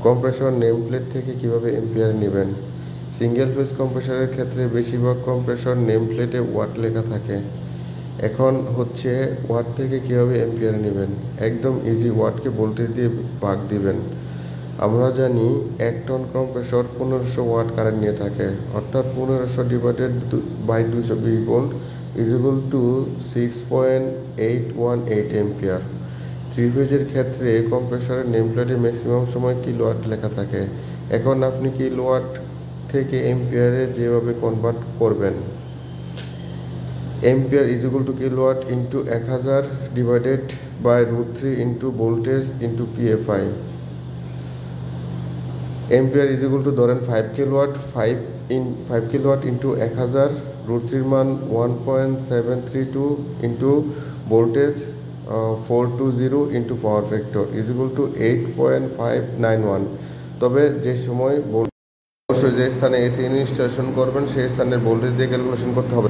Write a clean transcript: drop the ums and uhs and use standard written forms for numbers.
Compressor name plate থেকে কীভাবে ampere নেবেন। সিঙ্গেল ফেজ কম্প্রেসরের ক্ষেত্রে বেশিরভাগ কম্প্রেসর নেম প্লেটে ওয়াট লেখা থাকে। এখন হচ্ছে ওয়াট থেকে কীভাবে এম্পিয়ার নেবেন। একদম ইজি, ওয়াটকে ভোল্টেজ দিয়ে ভাগ দিবেন। আমরা জানি 1 টন কম্প্রেসর 1500 ওয়াট কারেন্ট নিয়ে থাকে, অর্থাৎ 1500 divided by 220 volt equal to 6.818 ampere. 3 ফেজের ক্ষেত্রে কম্প্রেসরের নেম প্লেটে ম্যাক্সিমাম সময় কিলোওয়াট লেখা থাকে। এখন আপনি কিলোওয়াট থেকে এম্পিয়ারে যেভাবে কনভার্ট করবেন, ampere equal to kilowatt into 1000 divided by √3 into voltage into PFI. Ampere equal to ধরেন 5 কিলোওয়াট, 5 কিলোওয়াট ইন্টু 1000, √3 মান 1.732 into voltage 420 into power factor equal to 8.591। তবে যে সময় অবশ্যই যে স্থানে এসি ইনস্টলেশন করবেন সেই স্থানের ভোল্টেজ দিয়ে ক্যালকুলেশন করতে হবে।